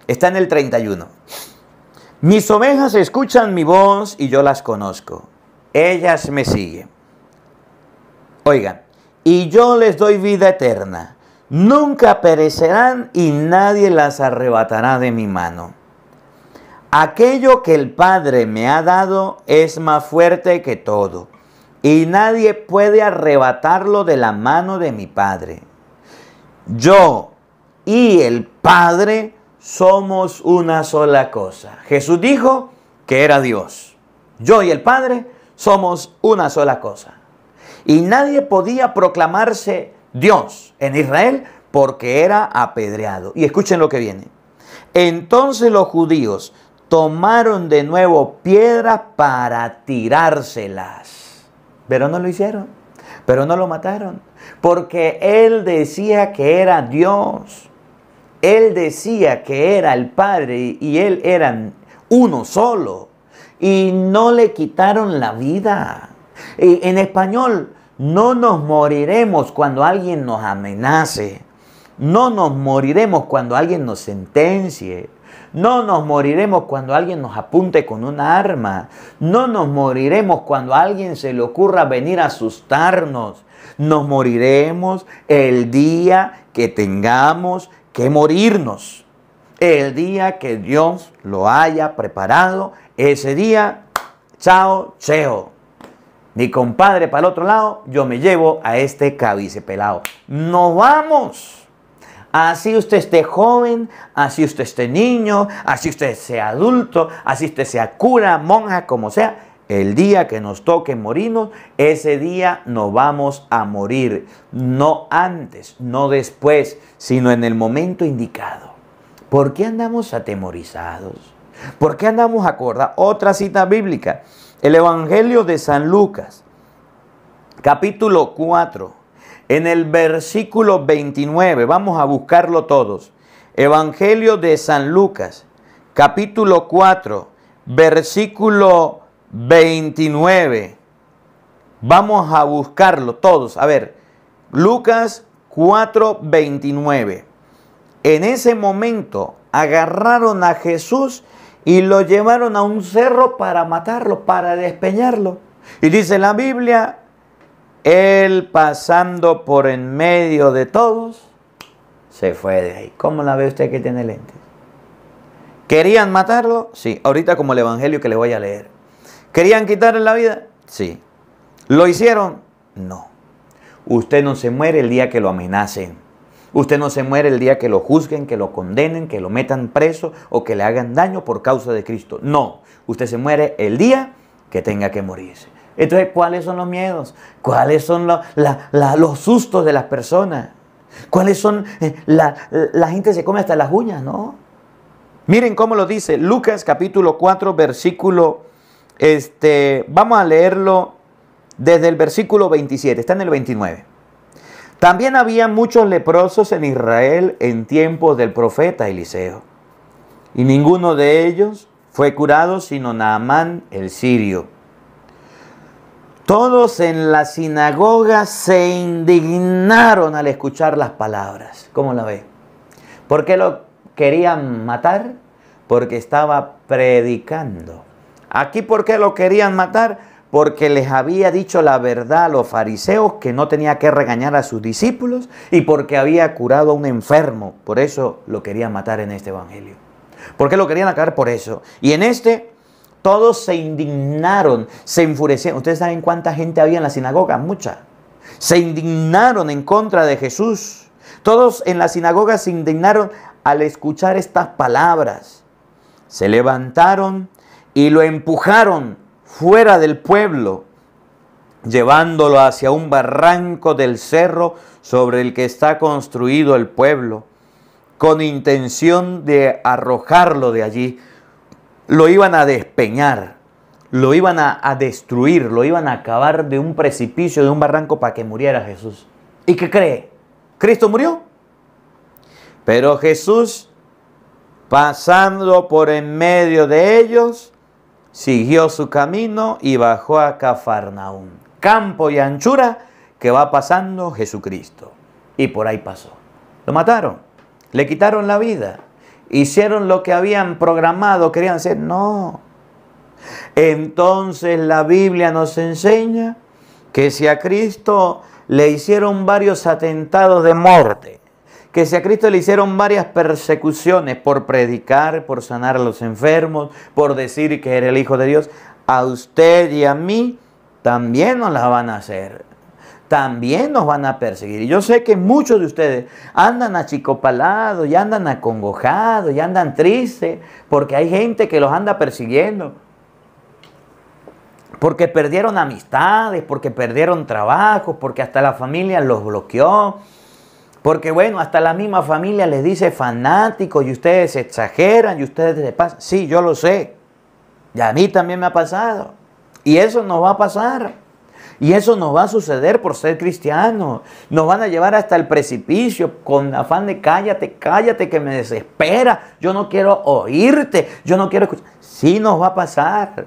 Está en el 31. Mis ovejas escuchan mi voz y yo las conozco. Ellas me siguen. Oigan, y yo les doy vida eterna. Nunca perecerán y nadie las arrebatará de mi mano. Aquello que el Padre me ha dado es más fuerte que todo, y nadie puede arrebatarlo de la mano de mi Padre. Yo y el Padre somos una sola cosa. Jesús dijo que era Dios. Yo y el Padre somos una sola cosa. Y nadie podía proclamarse Dios en Israel porque era apedreado. Y escuchen lo que viene. Entonces los judíos tomaron de nuevo piedras para tirárselas. Pero no lo hicieron. Pero no lo mataron. Porque él decía que era Dios. Él decía que era el Padre y él eran uno solo. Y no le quitaron la vida. Y en español, no nos moriremos cuando alguien nos amenace. No nos moriremos cuando alguien nos sentencie. No nos moriremos cuando alguien nos apunte con una arma. No nos moriremos cuando a alguien se le ocurra venir a asustarnos. Nos moriremos el día que tengamos que morirnos. El día que Dios lo haya preparado, ese día, chao, cheo. Mi compadre para el otro lado, yo me llevo a este cabizepelado. ¡Nos vamos! Así usted esté joven, así usted esté niño, así usted sea adulto, así usted sea cura, monja, como sea. El día que nos toque morirnos, ese día nos vamos a morir. No antes, no después, sino en el momento indicado. ¿Por qué andamos atemorizados? ¿Por qué andamos acordados? Otra cita bíblica. El Evangelio de San Lucas, capítulo 4, en el versículo 29. Vamos a buscarlo todos. Evangelio de San Lucas, capítulo 4, versículo 29. Vamos a buscarlo todos. A ver, Lucas 4, 29. En ese momento agarraron a Jesús y lo llevaron a un cerro para matarlo, para despeñarlo. Y dice la Biblia, él pasando por en medio de todos, se fue de ahí. ¿Cómo la ve usted que tiene lentes? ¿Querían matarlo? Sí. Ahorita como el Evangelio que le voy a leer. ¿Querían quitarle la vida? Sí. ¿Lo hicieron? No. Usted no se muere el día que lo amenacen. Usted no se muere el día que lo juzguen, que lo condenen, que lo metan preso o que le hagan daño por causa de Cristo. No. Usted se muere el día que tenga que morirse. Entonces, ¿cuáles son los miedos? ¿Cuáles son los sustos de las personas? ¿Cuáles son? La gente se come hasta las uñas, ¿no? Miren cómo lo dice Lucas capítulo 4, versículo, vamos a leerlo desde el versículo 27, está en el 29. También había muchos leprosos en Israel en tiempos del profeta Eliseo. Y ninguno de ellos fue curado sino Naamán el sirio. Todos en la sinagoga se indignaron al escuchar las palabras. ¿Cómo la ve? ¿Por qué lo querían matar? Porque estaba predicando. Aquí, ¿por qué lo querían matar? Porque les había dicho la verdad a los fariseos que no tenía que regañar a sus discípulos y porque había curado a un enfermo. Por eso lo querían matar en este evangelio. ¿Por qué lo querían acabar? Por eso. Y en todos se indignaron, se enfurecieron. ¿Ustedes saben cuánta gente había en la sinagoga? Mucha. Se indignaron en contra de Jesús. Todos en la sinagoga se indignaron al escuchar estas palabras. Se levantaron y lo empujaron fuera del pueblo, llevándolo hacia un barranco del cerro sobre el que está construido el pueblo, con intención de arrojarlo de allí. Lo iban a despeñar, lo iban a destruir, lo iban a acabar de un precipicio, de un barranco para que muriera Jesús. ¿Y qué cree? ¿Cristo murió? Pero Jesús pasando por en medio de ellos, siguió su camino y bajó a Cafarnaúm. Campo y anchura que va pasando Jesucristo. Y por ahí pasó. Lo mataron, le quitaron la vida, hicieron lo que habían programado, querían hacer. No. Entonces la Biblia nos enseña que si a Cristo le hicieron varios atentados de muerte, que si a Cristo le hicieron varias persecuciones por predicar, por sanar a los enfermos, por decir que era el Hijo de Dios, a usted y a mí también nos las van a hacer. También nos van a perseguir. Y yo sé que muchos de ustedes andan achicopalados, y andan acongojados, y andan tristes, porque hay gente que los anda persiguiendo. Porque perdieron amistades, porque perdieron trabajo, porque hasta la familia los bloqueó. Porque bueno, hasta la misma familia les dice fanáticos y ustedes se exageran y ustedes se pasan. Sí, yo lo sé. Y a mí también me ha pasado. Y eso nos va a pasar. Y eso nos va a suceder por ser cristianos. Nos van a llevar hasta el precipicio con afán de cállate, cállate que me desespera. Yo no quiero oírte, yo no quiero escuchar. Sí nos va a pasar.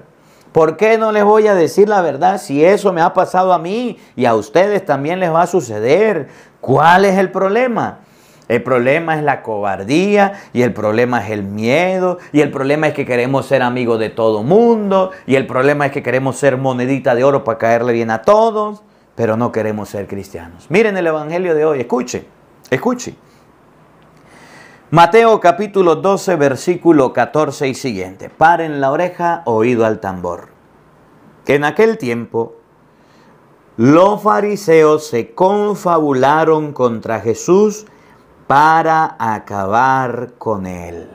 ¿Por qué no les voy a decir la verdad si eso me ha pasado a mí y a ustedes también les va a suceder? ¿Cuál es el problema? El problema es la cobardía y el problema es el miedo y el problema es que queremos ser amigos de todo mundo y el problema es que queremos ser monedita de oro para caerle bien a todos, pero no queremos ser cristianos. Miren el evangelio de hoy, escuche, escuche. Mateo capítulo 12, versículo 14 y siguiente. Paren la oreja, oído al tambor. Que en aquel tiempo los fariseos se confabularon contra Jesús para acabar con él.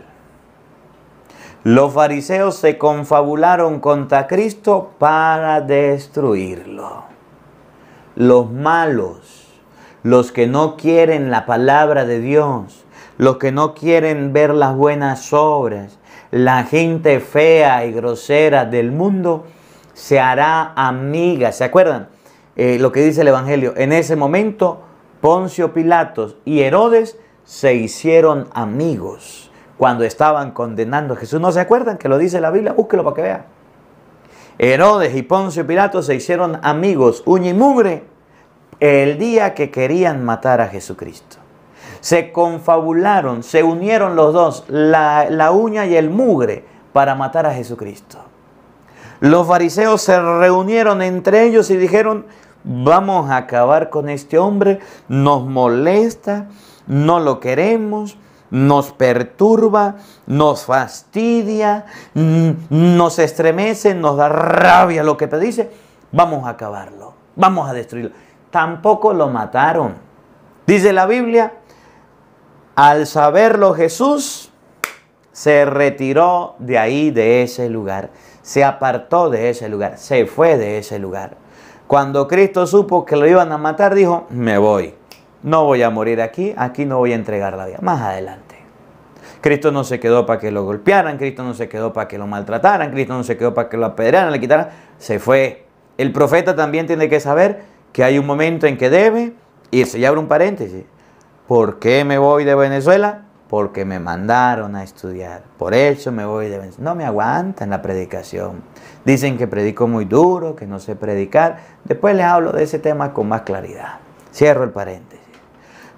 Los fariseos se confabularon contra Cristo para destruirlo. Los malos, los que no quieren la palabra de Dios, los que no quieren ver las buenas obras, la gente fea y grosera del mundo se hará amiga. ¿Se acuerdan lo que dice el Evangelio? En ese momento Poncio Pilatos y Herodes se hicieron amigos cuando estaban condenando a Jesús. ¿No se acuerdan que lo dice la Biblia? Búsquelo para que vean. Herodes y Poncio Pilatos se hicieron amigos, uña y mugre, el día que querían matar a Jesucristo. Se confabularon, se unieron los dos, la uña y el mugre, para matar a Jesucristo. Los fariseos se reunieron entre ellos y dijeron: vamos a acabar con este hombre, nos molesta, no lo queremos, nos perturba, nos fastidia, nos estremece, nos da rabia lo que te dice. Vamos a acabarlo, vamos a destruirlo. Tampoco lo mataron. Dice la Biblia, al saberlo Jesús se retiró de ahí, de ese lugar. Se apartó de ese lugar, se fue de ese lugar. Cuando Cristo supo que lo iban a matar, dijo: me voy. No voy a morir aquí, aquí no voy a entregar la vida. Más adelante. Cristo no se quedó para que lo golpearan, Cristo no se quedó para que lo maltrataran, Cristo no se quedó para que lo apedrearan, le quitaran. Se fue. El profeta también tiene que saber que hay un momento en que debe irse. Y abro un paréntesis. ¿Por qué me voy de Venezuela? Porque me mandaron a estudiar. Por eso me voy de Venezuela. No me aguantan la predicación. Dicen que predico muy duro, que no sé predicar. Después les hablo de ese tema con más claridad. Cierro el paréntesis.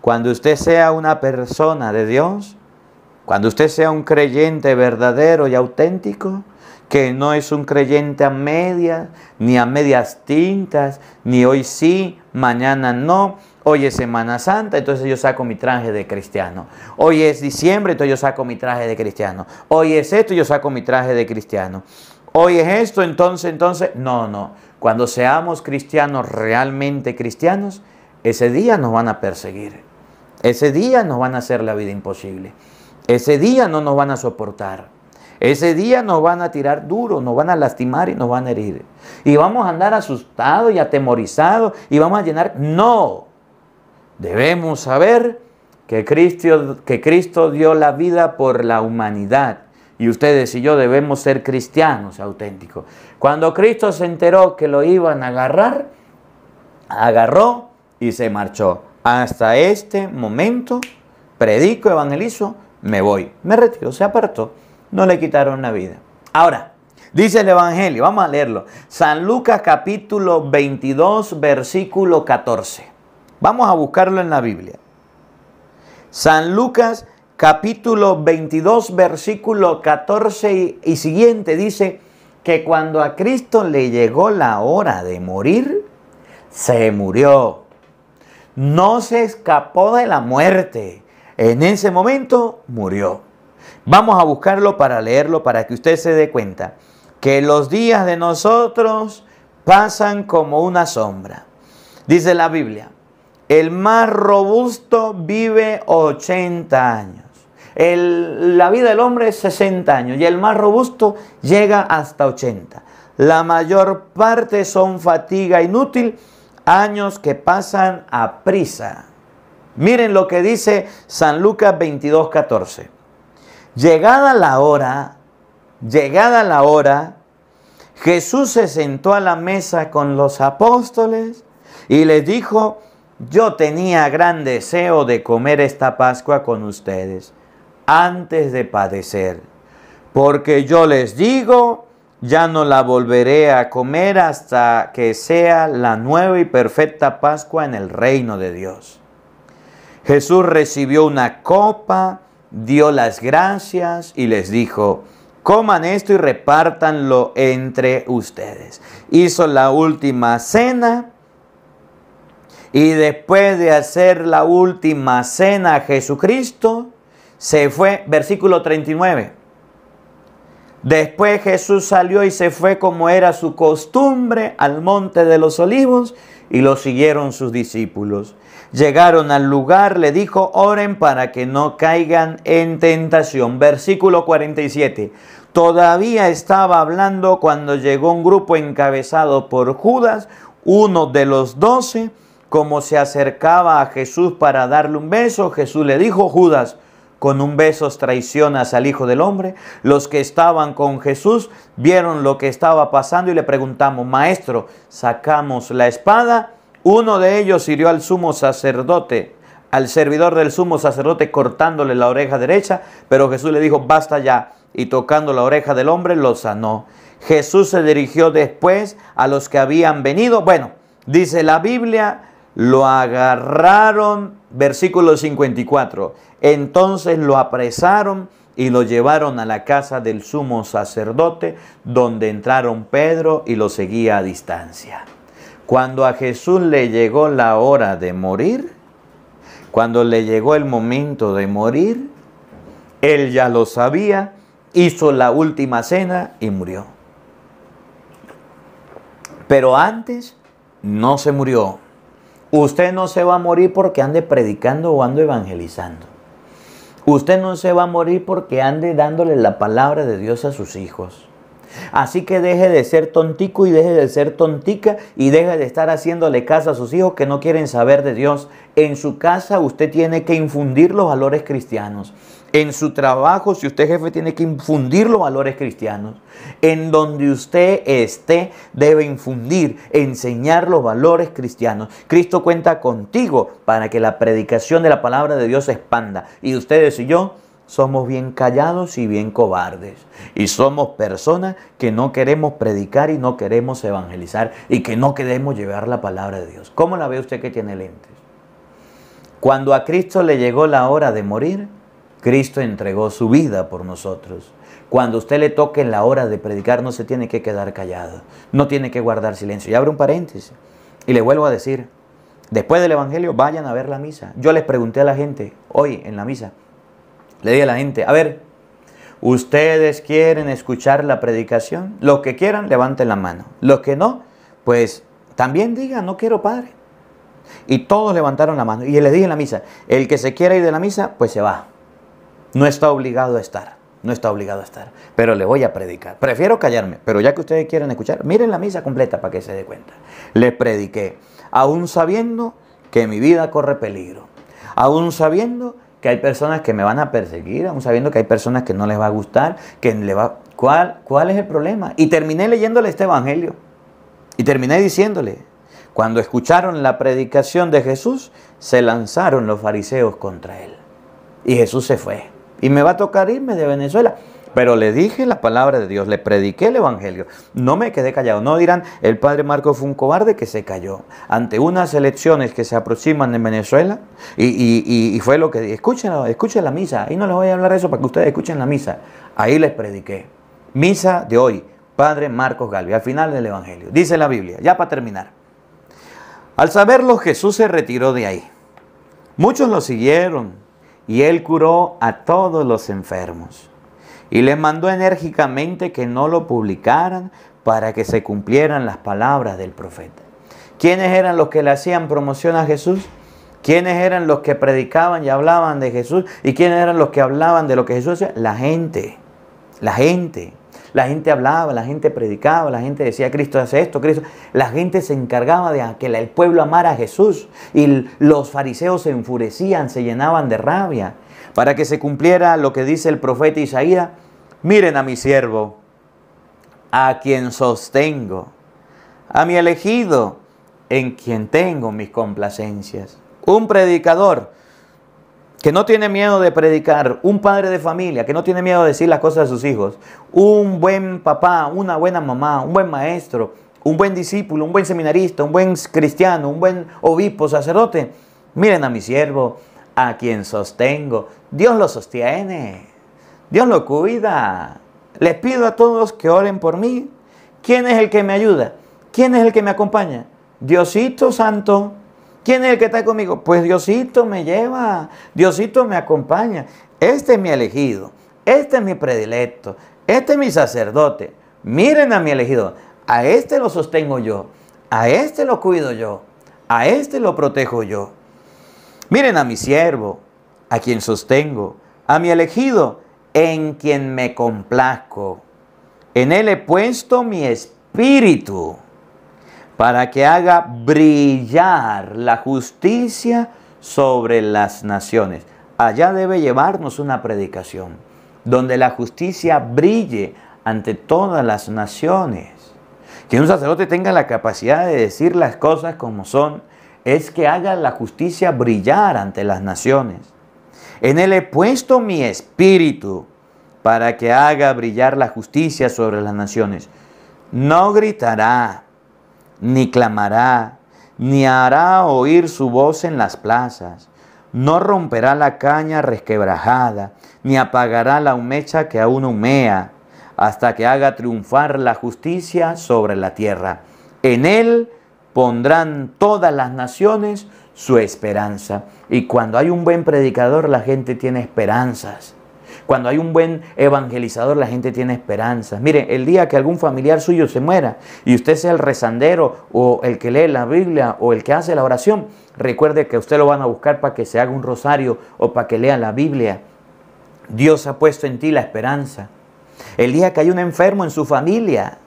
Cuando usted sea una persona de Dios, cuando usted sea un creyente verdadero y auténtico, que no es un creyente a medias, ni a medias tintas, ni hoy sí, mañana no. Hoy es Semana Santa, entonces yo saco mi traje de cristiano. Hoy es diciembre, entonces yo saco mi traje de cristiano. Hoy es esto, yo saco mi traje de cristiano. Hoy es esto, entonces, no. Cuando seamos cristianos, realmente cristianos, ese día nos van a perseguir. Ese día nos van a hacer la vida imposible. Ese día no nos van a soportar. Ese día nos van a tirar duro, nos van a lastimar y nos van a herir. Y vamos a andar asustados y atemorizados y vamos a llenar. No. Debemos saber que Cristo dio la vida por la humanidad. Y ustedes y yo debemos ser cristianos auténticos. Cuando Cristo se enteró que lo iban a agarrar, agarró y se marchó. Hasta este momento, predico, evangelizo, me voy. Me retiro, se apartó, no le quitaron la vida. Ahora, dice el Evangelio, vamos a leerlo. San Lucas capítulo 22, versículo 14. Vamos a buscarlo en la Biblia. San Lucas capítulo 22, versículo 14 y siguiente dice que cuando a Cristo le llegó la hora de morir, se murió. No se escapó de la muerte. En ese momento murió. Vamos a buscarlo para leerlo para que usted se dé cuenta que los días de nosotros pasan como una sombra. Dice la Biblia, el más robusto vive 80 años. La vida del hombre es 60 años y el más robusto llega hasta 80. La mayor parte son fatiga inútil, años que pasan a prisa. Miren lo que dice San Lucas 22, 14. Llegada la hora, Jesús se sentó a la mesa con los apóstoles y les dijo, yo tenía gran deseo de comer esta Pascua con ustedes antes de padecer, porque yo les digo, ya no la volveré a comer hasta que sea la nueva y perfecta Pascua en el reino de Dios. Jesús recibió una copa, dio las gracias y les dijo, coman esto y repártanlo entre ustedes. Hizo la última cena y después de hacer la última cena Jesucristo se fue, versículo 39. Después Jesús salió y se fue como era su costumbre al monte de los olivos y lo siguieron sus discípulos. Llegaron al lugar, le dijo, oren para que no caigan en tentación. Versículo 47. Todavía estaba hablando cuando llegó un grupo encabezado por Judas, uno de los 12. Como se acercaba a Jesús para darle un beso, Jesús le dijo, Judas, con un beso traicionas al Hijo del Hombre. Los que estaban con Jesús vieron lo que estaba pasando y le preguntamos, maestro, sacamos la espada. Uno de ellos hirió al sumo sacerdote, al servidor del sumo sacerdote, cortándole la oreja derecha, pero Jesús le dijo, basta ya, y tocando la oreja del hombre lo sanó. Jesús se dirigió después a los que habían venido. Bueno, dice la Biblia, lo agarraron, versículo 54. Entonces lo apresaron y lo llevaron a la casa del sumo sacerdote, donde entraron Pedro y lo seguía a distancia. Cuando a Jesús le llegó la hora de morir, cuando le llegó el momento de morir, él ya lo sabía, hizo la última cena y murió. Pero antes no se murió. Usted no se va a morir porque ande predicando o ande evangelizando. Usted no se va a morir porque ande dándole la palabra de Dios a sus hijos. Así que deje de ser tontico y deje de ser tontica y deje de estar haciéndole caso a sus hijos que no quieren saber de Dios. En su casa usted tiene que infundir los valores cristianos. En su trabajo, si usted es jefe, tiene que infundir los valores cristianos. En donde usted esté, debe infundir, enseñar los valores cristianos. Cristo cuenta contigo para que la predicación de la palabra de Dios se expanda. Y ustedes y yo somos bien callados y bien cobardes. Y somos personas que no queremos predicar y no queremos evangelizar y que no queremos llevar la palabra de Dios. ¿Cómo la ve usted que tiene lentes? Cuando a Cristo le llegó la hora de morir, Cristo entregó su vida por nosotros. Cuando usted le toque la hora de predicar, no se tiene que quedar callado. No tiene que guardar silencio. Y abro un paréntesis. Y le vuelvo a decir, después del evangelio, vayan a ver la misa. Yo les pregunté a la gente, hoy en la misa, le dije a la gente, a ver, ¿ustedes quieren escuchar la predicación? Los que quieran, levanten la mano. Los que no, pues también digan, no quiero, padre. Y todos levantaron la mano. Y les dije en la misa, el que se quiera ir de la misa, pues se va. No está obligado a estar. No está obligado a estar. Pero le voy a predicar. Prefiero callarme. Pero ya que ustedes quieren escuchar, miren la misa completa para que se dé cuenta. Les prediqué. Aún sabiendo que mi vida corre peligro. Aún sabiendo que hay personas que me van a perseguir. Aún sabiendo que hay personas que no les va a gustar. Que le va... ¿Cuál es el problema? Y terminé leyéndole este evangelio. Y terminé diciéndole. Cuando escucharon la predicación de Jesús, se lanzaron los fariseos contra él. Y Jesús se fue. y me va a tocar irme de Venezuela. Pero le dije la palabra de Dios, le prediqué el evangelio. No me quedé callado. No dirán, el padre Marcos fue un cobarde que se calló. Ante unas elecciones que se aproximan en Venezuela, y fue lo que dije. Escuchen la misa. Ahí no les voy a hablar de eso para que ustedes escuchen la misa. Ahí les prediqué. Misa de hoy, padre Marcos Galvis, al final del evangelio. Dice la Biblia, ya para terminar. Al saberlo, Jesús se retiró de ahí. Muchos lo siguieron y él curó a todos los enfermos. Y les mandó enérgicamente que no lo publicaran para que se cumplieran las palabras del profeta. ¿Quiénes eran los que le hacían promoción a Jesús? ¿Quiénes eran los que predicaban y hablaban de Jesús? ¿Y quiénes eran los que hablaban de lo que Jesús hacía? La gente. La gente. La gente hablaba, la gente predicaba, la gente decía, Cristo hace esto, Cristo. La gente se encargaba de que el pueblo amara a Jesús. Y los fariseos se enfurecían, se llenaban de rabia. Para que se cumpliera lo que dice el profeta Isaías, miren a mi siervo, a quien sostengo, a mi elegido, en quien tengo mis complacencias. Un predicador que no tiene miedo de predicar, un padre de familia que no tiene miedo de decir las cosas a sus hijos, un buen papá, una buena mamá, un buen maestro, un buen discípulo, un buen seminarista, un buen cristiano, un buen obispo, sacerdote. Miren a mi siervo, a quien sostengo. Dios lo sostiene, Dios lo cuida. Les pido a todos que oren por mí. ¿Quién es el que me ayuda? ¿Quién es el que me acompaña? Diosito Santo. ¿Quién es el que está conmigo? Pues Diosito me lleva, Diosito me acompaña. Este es mi elegido, este es mi predilecto, este es mi sacerdote. Miren a mi elegido, a este lo sostengo yo, a este lo cuido yo, a este lo protejo yo. Miren a mi siervo, a quien sostengo, a mi elegido, en quien me complazco. En él he puesto mi espíritu, para que haga brillar la justicia sobre las naciones. Allá debe llevarnos una predicación, donde la justicia brille ante todas las naciones. Que un sacerdote tenga la capacidad de decir las cosas como son, es que haga la justicia brillar ante las naciones. En él he puesto mi espíritu, para que haga brillar la justicia sobre las naciones. No gritará, ni clamará, ni hará oír su voz en las plazas. No romperá la caña resquebrajada, ni apagará la mecha que aún humea, hasta que haga triunfar la justicia sobre la tierra. En él pondrán todas las naciones su esperanza. Y cuando hay un buen predicador, la gente tiene esperanzas. Cuando hay un buen evangelizador, la gente tiene esperanzas. Mire, el día que algún familiar suyo se muera y usted sea el rezandero o el que lee la Biblia o el que hace la oración, recuerde que usted lo van a buscar para que se haga un rosario o para que lea la Biblia. Dios ha puesto en ti la esperanza. El día que hay un enfermo en su familia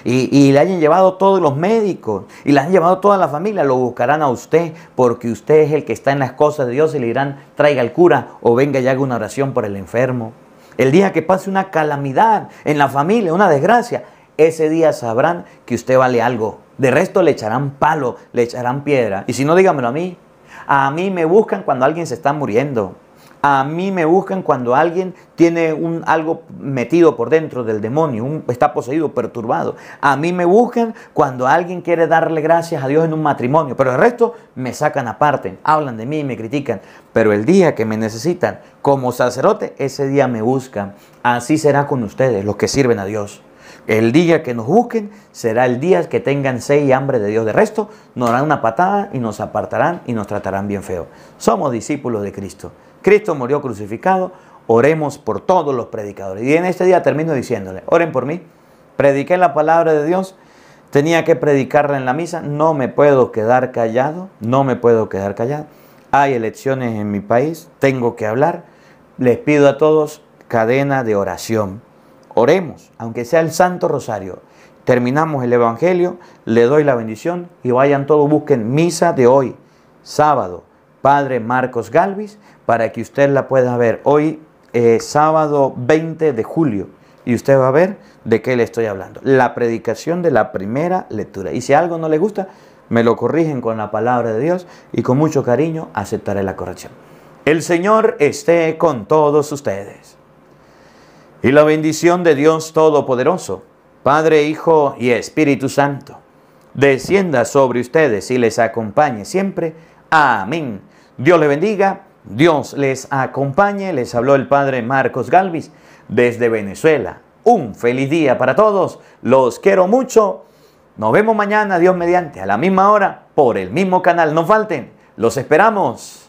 y le hayan llevado todos los médicos y le han llevado toda la familia, lo buscarán a usted porque usted es el que está en las cosas de Dios y le dirán, traiga al cura o venga y haga una oración por el enfermo. El día que pase una calamidad en la familia, una desgracia, ese día sabrán que usted vale algo. De resto le echarán palo, le echarán piedra. Y si no, dígamelo a mí. A mí me buscan cuando alguien se está muriendo. A mí me buscan cuando alguien tiene algo metido por dentro del demonio, está poseído, perturbado. A mí me buscan cuando alguien quiere darle gracias a Dios en un matrimonio. Pero el resto me sacan aparte, hablan de mí, me critican. Pero el día que me necesitan como sacerdote, ese día me buscan. Así será con ustedes, los que sirven a Dios. El día que nos busquen será el día que tengan sed y hambre de Dios. De resto, nos darán una patada y nos apartarán y nos tratarán bien feo. Somos discípulos de Cristo. Cristo murió crucificado, oremos por todos los predicadores. Y en este día termino diciéndole, oren por mí, prediqué la palabra de Dios, tenía que predicarla en la misa, no me puedo quedar callado, no me puedo quedar callado. Hay elecciones en mi país, tengo que hablar, les pido a todos cadena de oración. Oremos, aunque sea el Santo Rosario. Terminamos el Evangelio, le doy la bendición y vayan todos, busquen misa de hoy, sábado, Padre Marcos Galvis, para que usted la pueda ver. Hoy sábado 20 de julio y usted va a ver de qué le estoy hablando. La predicación de la primera lectura. Y si algo no le gusta, me lo corrigen con la palabra de Dios y con mucho cariño aceptaré la corrección. El Señor esté con todos ustedes. Y la bendición de Dios Todopoderoso, Padre, Hijo y Espíritu Santo, descienda sobre ustedes y les acompañe siempre. Amén. Dios les bendiga, Dios les acompañe. Les habló el Padre Marcos Galvis desde Venezuela. Un feliz día para todos. Los quiero mucho. Nos vemos mañana, Dios mediante, a la misma hora, por el mismo canal. No falten. Los esperamos.